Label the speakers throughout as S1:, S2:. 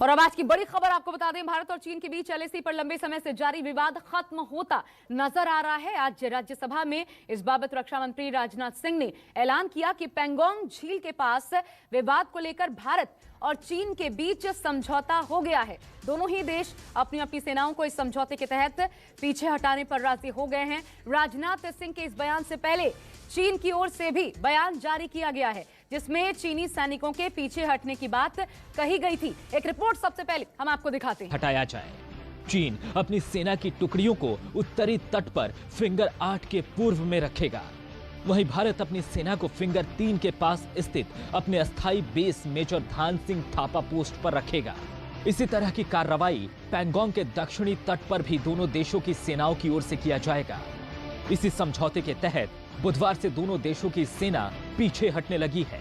S1: और अब आज की बड़ी खबर आपको बता दें, भारत और चीन के बीच एलएसी पर लंबे समय से जारी विवाद खत्म होता नजर आ रहा है। आज राज्यसभा में इस बाबत रक्षा मंत्री राजनाथ सिंह ने ऐलान किया कि पैंगोंग झील के पास विवाद को लेकर भारत और चीन के बीच समझौता हो गया है। दोनों ही देश अपनी अपनी सेनाओं को इस समझौते के तहत पीछे हटाने पर राजी हो गए हैं। राजनाथ सिंह के इस बयान से पहले चीन की ओर से भी बयान जारी किया गया है, जिसमें चीनी सैनिकों के पीछे हटने की बात कही गई थी। एक रिपोर्ट सबसे पहले हम आपको दिखाते हैं।
S2: हटाया जाए। चीन अपनी सेना की टुकड़ियों को उत्तरी तट पर फिंगर 8 के पूर्व में रखेगा। वहीं भारत अपनी सेना को फिंगर 3 के पास स्थित अपने अस्थायी बेस मेजर ध्यान सिंह थापा पोस्ट पर रखेगा। इसी तरह की कार्रवाई पैंगोंग के दक्षिणी तट पर भी दोनों देशों की सेनाओं की ओर से किया जाएगा। इसी समझौते के तहत बुधवार से दोनों देशों की सेना पीछे हटने लगी है।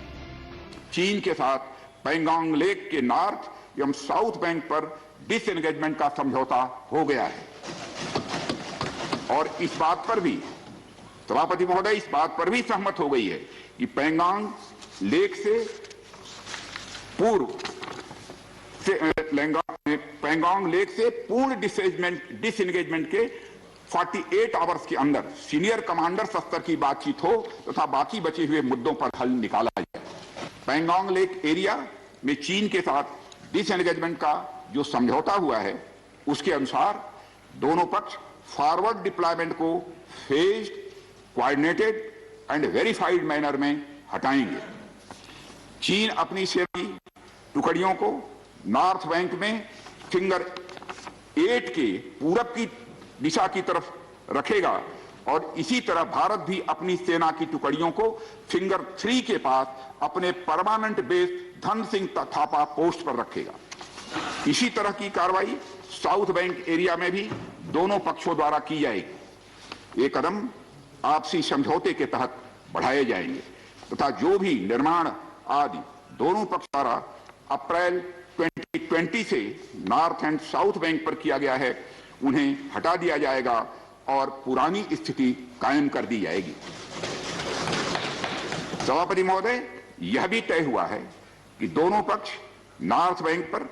S3: चीन के साथ पैंगोंग लेक के नॉर्थ एवं साउथ बैंक पर डिसएंगेजमेंट का समझौता हो गया है और इस बात पर भी सभापति महोदय इस बात पर भी सहमत हो गई है कि पैंगोंग लेक से पूर्ण डिसएंगेजमेंट के 48 आवर्स के अंदर सीनियर कमांडर स्तर की बातचीत हो तथा बाकी बचे हुए मुद्दों पर हल निकाला जाए। पैंगोंग लेक एरिया में चीन के साथ डिसएंगेजमेंट का जो समझौता हुआ है उसके अनुसार दोनों पक्ष फॉरवर्ड डिप्लॉयमेंट को phased, coordinated and verified manner में हटाएंगे। चीन अपनी सेना की टुकड़ियों को नॉर्थ बैंक में फिंगर 8 के पूरब की दिशा की तरफ रखेगा और इसी तरह भारत भी अपनी सेना की टुकड़ियों को फिंगर 3 के पास अपने permanent base Dhan Singh Thapa post पर रखेगा। इसी तरह की कार्रवाई साउथ बैंक एरिया में भी दोनों पक्षों द्वारा की जाएगी। ये कदम आपसी समझौते के तहत बढ़ाए जाएंगे तथा जो भी निर्माण आदि दोनों पक्ष द्वारा अप्रैल 2020 से नॉर्थ एंड साउथ बैंक पर किया गया है उन्हें हटा दिया जाएगा और पुरानी स्थिति कायम कर दी जाएगी। सभापति महोदय, यह भी तय हुआ है कि दोनों पक्ष नॉर्थ बैंक पर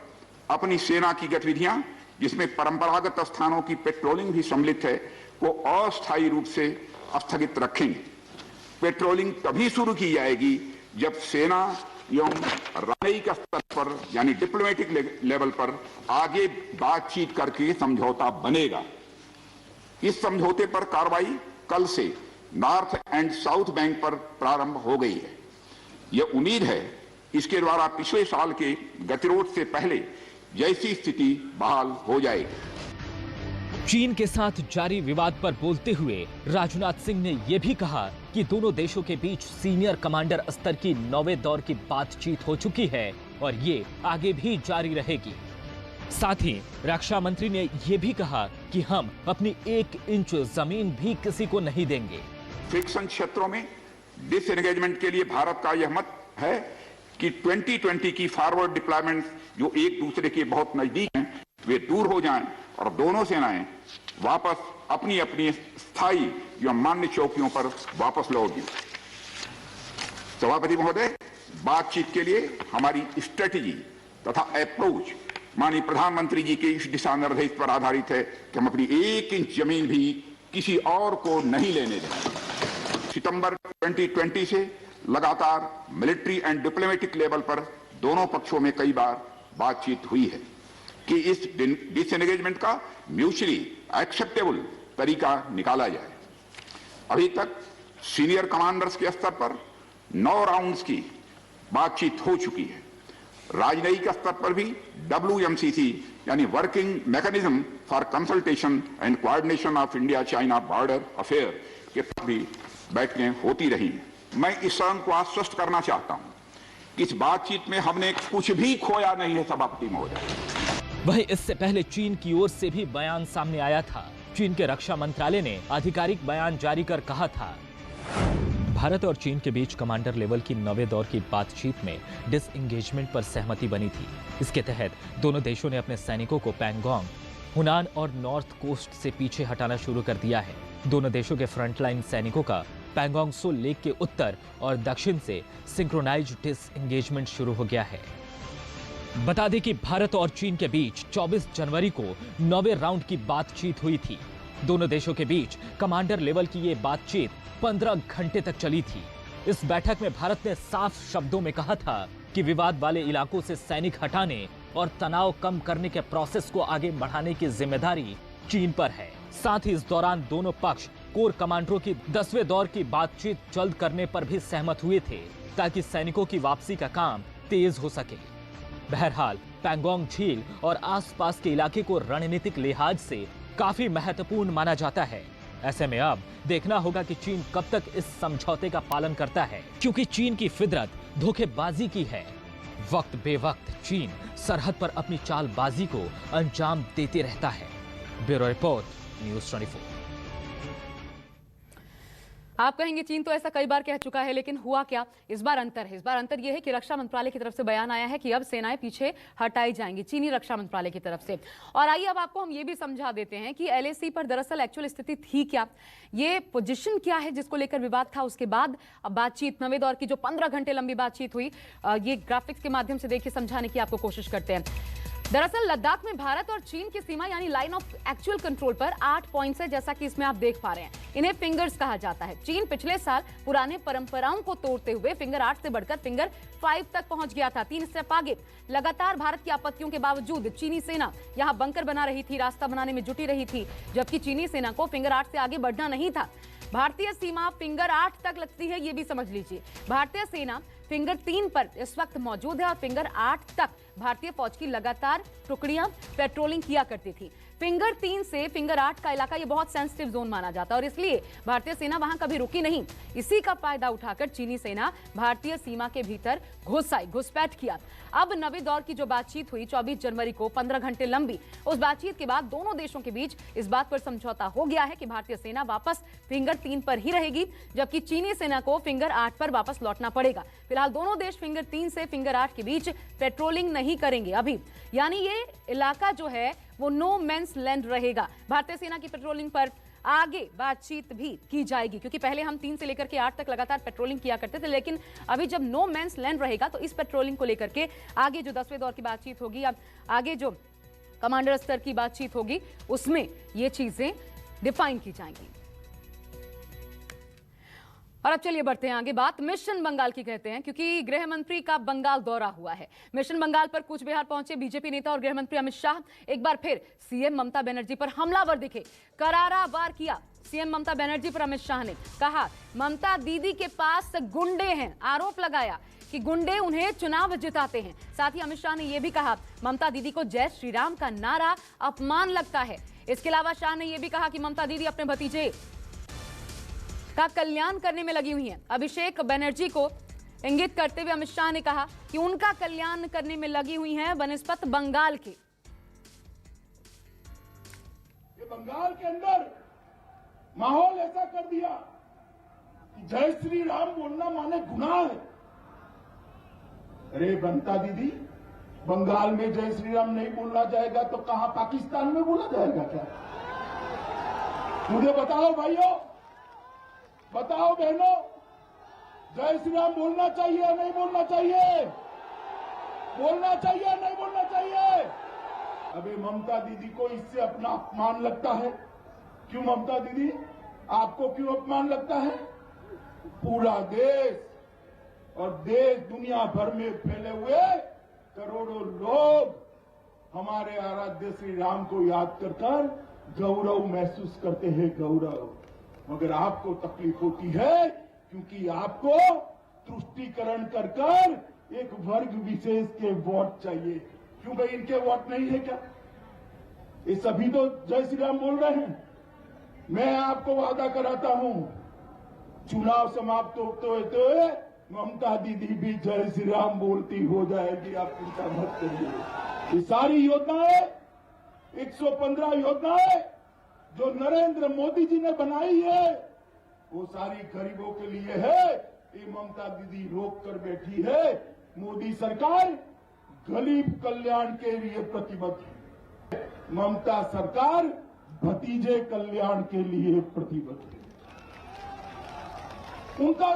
S3: अपनी सेना की गतिविधियां, जिसमें परंपरागत स्थानों की पेट्रोलिंग भी सम्मिलित है, को अस्थायी रूप से स्थगित रखेंगे। पेट्रोलिंग तभी शुरू की जाएगी जब सेना एवं रणनीतिक स्तर पर यानी डिप्लोमेटिक लेवल पर आगे बातचीत करके समझौता बनेगा। इस समझौते पर कार्रवाई कल से नॉर्थ एंड साउथ बैंक पर प्रारंभ हो गई है। यह उम्मीद है इसके द्वारा पिछले साल के गतिरोध से पहले जैसी स्थिति बहाल हो जाएगी।
S2: चीन के साथ जारी विवाद पर बोलते हुए राजनाथ सिंह ने यह भी कहा कि दोनों देशों के बीच सीनियर कमांडर स्तर की 9वें दौर की बातचीत हो चुकी है और ये आगे भी जारी रहेगी। साथ ही रक्षा मंत्री ने यह भी कहा कि हम अपनी 1 इंच जमीन भी किसी को नहीं देंगे।
S3: फ्रिक्शन क्षेत्रों में डिसएंगेजमेंट के लिए भारत का यह मत है कि 2020 की फॉरवर्ड डिप्लॉयमेंट जो एक दूसरे के बहुत नजदीक हैं वे दूर हो जाएं और दोनों सेनाएं वापस अपनी अपनी स्थायी या मान्य चौकियों पर वापस लौट गई। सभापति महोदय, बातचीत के लिए हमारी स्ट्रेटेजी तथा अप्रोच माननीय प्रधानमंत्री जी के इस दिशा निर्देश पर आधारित है कि हम अपनी 1 इंच जमीन भी किसी और को नहीं लेने देंगे। सितंबर 2020 से लगातार मिलिट्री एंड डिप्लोमेटिक लेवल पर दोनों पक्षों में कई बार बातचीत हुई है कि इस डिसएंगेजमेंट का म्यूचुअली एक्सेप्टेबल तरीका निकाला जाए। अभी तक सीनियर कमांडर्स के स्तर पर 9 राउंड्स की बातचीत हो चुकी है। राजनयिक स्तर पर भी WMCC यानी working mechanism for consultation and coordination of India China border affair के पर भी बैठकें होती रही हैं। मैं इस सदन को आश्वस्त करना चाहता हूं कि इस बातचीत में हमने कुछ भी खोया नहीं है। सभापति महोदय,
S2: वहीं इससे पहले चीन की ओर से भी बयान सामने आया था। चीन के रक्षा मंत्रालय ने आधिकारिक बयान जारी कर कहा था, भारत और चीन के बीच कमांडर लेवल की 9वें दौर की बातचीत में डिसएंगेजमेंट पर सहमति बनी थी। इसके तहत दोनों देशों ने अपने सैनिकों को पैंगोंग, हुनान और नॉर्थ कोस्ट से पीछे हटाना शुरू कर दिया है। दोनों देशों के फ्रंटलाइन सैनिकों का पैंगोंग सो लेक के उत्तर और दक्षिण से सिंक्रोनाइज्ड डिसएंगेजमेंट शुरू हो गया है। बता दें कि भारत और चीन के बीच 24 जनवरी को 9वें राउंड की बातचीत हुई थी। दोनों देशों के बीच कमांडर लेवल की ये बातचीत 15 घंटे तक चली थी। इस बैठक में भारत ने साफ शब्दों में कहा था कि विवाद वाले इलाकों से सैनिक हटाने और तनाव कम करने के प्रोसेस को आगे बढ़ाने की जिम्मेदारी चीन पर है। साथ ही इस दौरान दोनों पक्ष कोर कमांडरों की 10वें दौर की बातचीत जल्द करने पर भी सहमत हुए थे, ताकि सैनिकों की वापसी का काम तेज हो सके। बहरहाल पैंगोंग झील और आसपास के इलाके को रणनीतिक लिहाज से काफी महत्वपूर्ण माना जाता है। ऐसे में अब देखना होगा कि चीन कब तक इस समझौते का पालन करता है, क्योंकि चीन की फितरत धोखेबाजी की है। वक्त बेवक्त चीन सरहद पर अपनी चालबाजी को अंजाम देते रहता है। Bureau report, news 24।
S1: आप कहेंगे चीन तो ऐसा कई बार कह चुका है, लेकिन हुआ क्या? इस बार अंतर है। इस बार अंतर यह है कि रक्षा मंत्रालय की तरफ से बयान आया है कि अब सेनाएं पीछे हटाई जाएंगी, चीनी रक्षा मंत्रालय की तरफ से। और आइए अब आपको हम ये भी समझा देते हैं कि एलएसी पर दरअसल एक्चुअल स्थिति थी क्या, ये पोजीशन क्या है जिसको लेकर विवाद था। उसके बाद अब बातचीत, 9वें दौर की जो 15 घंटे लंबी बातचीत हुई, ये ग्राफिक्स के माध्यम से देखिए समझाने की आपको कोशिश करते हैं। दरअसल लद्दाख में भारत और चीन की सीमा यानी लाइन ऑफ एक्चुअल कंट्रोल पर 8 पॉइंट्स है, जैसा कि इसमें आप देख पा रहे हैं। इन्हें फिंगर्स कहा जाता है। चीन पिछले साल पुराने परंपराओं को तोड़ते हुए फिंगर 8 से बढ़कर फिंगर 5 तक पहुंच गया था, 3 स्टेप आगे। लगातार भारत की आपत्तियों के बावजूद चीनी सेना यहां बंकर बना रही थी, रास्ता बनाने में जुटी रही थी, जबकि चीनी सेना को फिंगर 8 से आगे बढ़ना नहीं था। भारतीय सीमा फिंगर 8 तक लगती है, ये भी समझ लीजिए। भारतीय सेना फिंगर 3 पर इस वक्त मौजूद है और फिंगर 8 तक भारतीय फौज की लगातार टुकड़ियां पेट्रोलिंग किया करती थी। फिंगर 3 से फिंगर 8 का इलाका ये बहुत सेंसिटिव जोन माना जाता है और इसलिए भारतीय सेना वहां कभी रुकी नहीं। इसी का फायदा उठाकर चीनी सेना भारतीय सीमा के भीतर घुस आई, घुसपैठ किया। अब 9वें दौर की जो बातचीत हुई 24 जनवरी को, 15 घंटे लंबी, उस बातचीत के बाद दोनों देशों के बीच इस बात पर समझौता हो गया है कि भारतीय सेना वापस फिंगर 3 पर ही रहेगी, जबकि चीनी सेना को फिंगर 8 पर वापस लौटना पड़ेगा। फिलहाल दोनों देश फिंगर 3 से फिंगर 8 के बीच पेट्रोलिंग नहीं करेंगे अभी, यानी ये इलाका जो है वो नो मैंस लैंड रहेगा। भारतीय सेना की पेट्रोलिंग पर आगे बातचीत भी की जाएगी, क्योंकि पहले हम 3 से लेकर के 8 तक लगातार पेट्रोलिंग किया करते थे, लेकिन अभी जब नो मैंस लैंड रहेगा तो इस पेट्रोलिंग को लेकर के आगे जो 10वें दौर की बातचीत होगी, अब आगे जो कमांडर स्तर की बातचीत होगी, उसमें ये चीजें डिफाइन की जाएंगी। और अब चलिए बढ़ते हैं आगे। बात मिशन बंगाल की कहते हैं, क्योंकि गृह मंत्री का बंगाल दौरा हुआ है। मिशन बंगाल पर कूच बिहार पहुंचे बीजेपी नेता और गृह मंत्री अमित शाह एक बार फिर सीएम ममता बनर्जी पर हमलावर दिखे, करारा वार किया सीएम ममता बनर्जी पर। अमित शाह ने कहा ममता दीदी के पास गुंडे हैं, आरोप लगाया कि गुंडे उन्हें चुनाव जिताते हैं। साथ ही अमित शाह ने यह भी कहा ममता दीदी को जय श्री राम का नारा अपमान लगता है। इसके अलावा शाह ने यह भी कहा कि ममता दीदी अपने भतीजे का कल्याण करने में लगी हुई हैं। अभिषेक बनर्जी को इंगित करते हुए अमित शाह ने कहा कि उनका कल्याण करने में लगी हुई हैं बनिस्पत बंगाल के।
S4: ये बंगाल के अंदर माहौल ऐसा कर दिया कि जय श्री राम बोलना माने गुनाह है। अरे ममता दीदी, बंगाल में जय श्री राम नहीं बोलना जाएगा तो कहां पाकिस्तान में बोला जाएगा क्या? मुझे बताओ भाइयों, बताओ बहनों, जय श्री राम बोलना चाहिए या नहीं बोलना चाहिए? बोलना चाहिए या नहीं बोलना चाहिए? अबे ममता दीदी को इससे अपना अपमान लगता है। क्यों ममता दीदी, आपको क्यों अपमान लगता है? पूरा देश और देश दुनिया भर में फैले हुए करोड़ों लोग हमारे आराध्य श्री राम को याद कर गौरव महसूस करते हैं, गौरव। मगर आपको तकलीफ होती है क्योंकि आपको तुष्टीकरण कर एक वर्ग विशेष के वोट चाहिए। क्यों भाई, इनके वोट नहीं है क्या? ये सभी तो जय श्री राम बोल रहे हैं। मैं आपको वादा कराता हूं, चुनाव समाप्त होते हुए ममता दीदी भी जय श्री राम बोलती हो जाएगी, आप चिंता मत करिए। ये सारी योजनाएं, 115 योजनाएं जो नरेंद्र मोदी जी ने बनाई है, वो सारी गरीबों के लिए है। ये ममता दीदी रोक कर बैठी है। मोदी सरकार गरीब कल्याण के लिए प्रतिबद्ध है, ममता सरकार भतीजे कल्याण के लिए प्रतिबद्ध है। उनका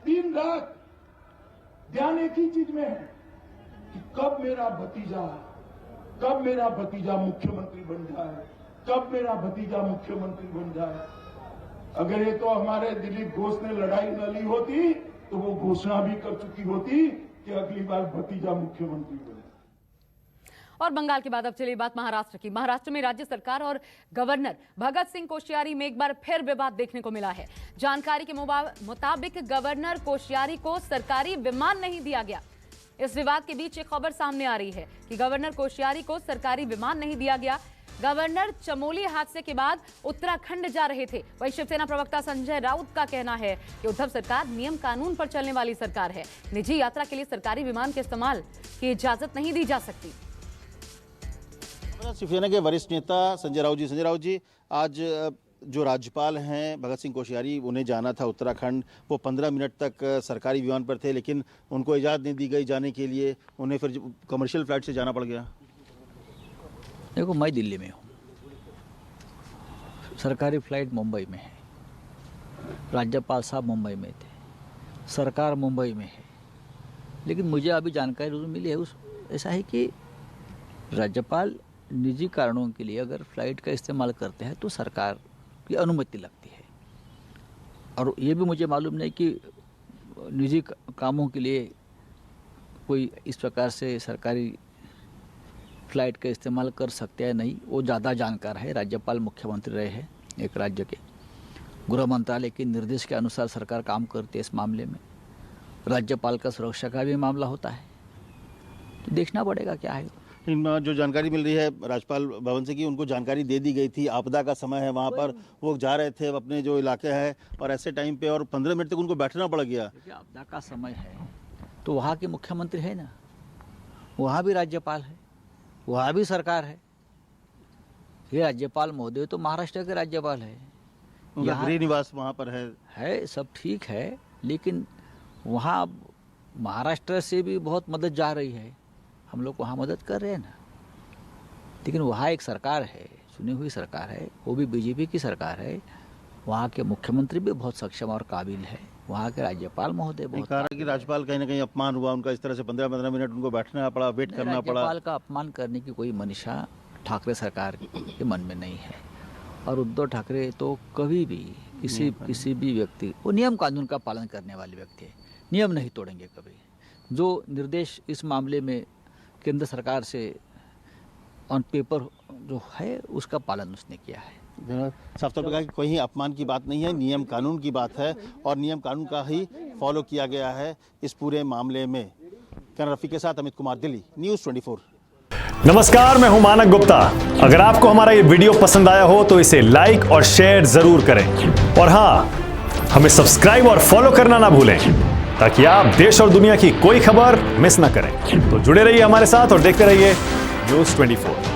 S4: दिन रात ध्यान एक ही चीज में है कि कब मेरा भतीजा मुख्यमंत्री बन जाए, कब मेरा भतीजा मुख्यमंत्री बन जाए। अगर ये तो हमारे दिलीप घोष ने लड़ाई न ली होती तो वो घोषणा भी कर चुकी होती कि अगली बार भतीजा मुख्यमंत्री बने।
S1: और बंगाल के बाद अब चलिए बात महाराष्ट्र की। महाराष्ट्र में राज्य सरकार और गवर्नर भगत सिंह कोश्यारी में एक बार फिर विवाद देखने को मिला है। जानकारी के मुताबिक गवर्नर कोश्यारी को सरकारी विमान नहीं दिया गया। इस विवाद के बीच एक खबर सामने आ रही है कि गवर्नर कोश्यारी को सरकारी विमान नहीं दिया गया। गवर्नर चमोली हादसे के बाद उत्तराखंड जा रहे थे। वहीं शिवसेना प्रवक्ता संजय राउत का कहना है कि उद्धव सरकार नियम कानून पर चलने वाली सरकार है। निजी यात्रा के लिए सरकारी विमान के इस्तेमाल की इजाजत नहीं दी जा सकती।
S5: शिवसेना के वरिष्ठ नेता संजय राउत जी, आज जो राज्यपाल हैं भगत सिंह कोश्यारी, उन्हें जाना था उत्तराखंड। वो 15 मिनट तक सरकारी विमान पर थे, लेकिन उनको इजाज़त नहीं दी गई जाने के लिए। उन्हें फिर कमर्शियल फ्लाइट से जाना पड़ गया।
S6: देखो, मैं दिल्ली में हूँ, सरकारी फ्लाइट मुंबई में है, राज्यपाल साहब मुंबई में थे, सरकार मुंबई में है। लेकिन मुझे अभी जानकारी मिली है ऐसा है कि राज्यपाल निजी कारणों के लिए अगर फ्लाइट का इस्तेमाल करते हैं तो सरकार की अनुमति लगती है। और ये भी मुझे मालूम नहीं कि निजी कामों के लिए कोई इस प्रकार से सरकारी फ्लाइट का इस्तेमाल कर सकते हैं नहीं, वो ज़्यादा जानकार है। राज्यपाल मुख्यमंत्री रहे हैं एक राज्य के, गृह मंत्रालय के निर्देश के अनुसार सरकार काम करती है। इस मामले में राज्यपाल का सुरक्षा का भी मामला होता है, तो देखना पड़ेगा क्या है।
S5: जो जानकारी मिल रही है राज्यपाल भवन से कि उनको जानकारी दे दी गई थी, आपदा का समय है, वहाँ पर वो जा रहे थे अपने जो इलाके है, और ऐसे टाइम पे और 15 मिनट तक उनको बैठना पड़ गया।
S6: आपदा का समय है तो वहाँ के मुख्यमंत्री है ना, वहाँ भी राज्यपाल है, वहाँ भी सरकार है। ये राज्यपाल महोदय तो महाराष्ट्र के राज्यपाल है,
S5: उनका गृह निवास वहाँ पर है,
S6: सब ठीक है। लेकिन वहाँ महाराष्ट्र से भी बहुत मदद जा रही है, हम लोग वहाँ मदद कर रहे हैं ना। लेकिन वहाँ एक सरकार है, चुनी हुई सरकार है, वो भी बीजेपी की सरकार है। वहाँ के मुख्यमंत्री भी बहुत सक्षम और काबिल है, वहाँ के राज्यपाल महोदय बहुत
S5: कहा कि राज्यपाल कहीं ना कहीं अपमान हुआ उनका, इस तरह से 15-15 मिनट उनको बैठना पड़ा, वेट करना पड़ा।
S6: राज्यपाल का अपमान करने की कोई मंशा ठाकरे सरकार के मन में नहीं है। और उद्धव ठाकरे तो कभी भी किसी भी व्यक्ति, वो नियम कानून का पालन करने वाले व्यक्ति है, नियम नहीं तोड़ेंगे कभी। जो निर्देश इस मामले में केंद्र सरकार से ऑन पेपर जो है उसका पालन उसने किया है।
S5: साफ तौर पर कहा कि कोई अपमान की बात नहीं है, नियम कानून की बात है, और नियम कानून का ही फॉलो किया गया है इस पूरे मामले में। कैमरा रफी के साथ अमित कुमार, दिल्ली, न्यूज़ 24।
S7: नमस्कार, मैं हूं मानक गुप्ता। अगर आपको हमारा ये वीडियो पसंद आया हो तो इसे लाइक और शेयर जरूर करें, और हाँ, हमें सब्सक्राइब और फॉलो करना ना भूलें ताकि आप देश और दुनिया की कोई खबर मिस ना करें। तो जुड़े रहिए हमारे साथ और देखते रहिए न्यूज़ 24।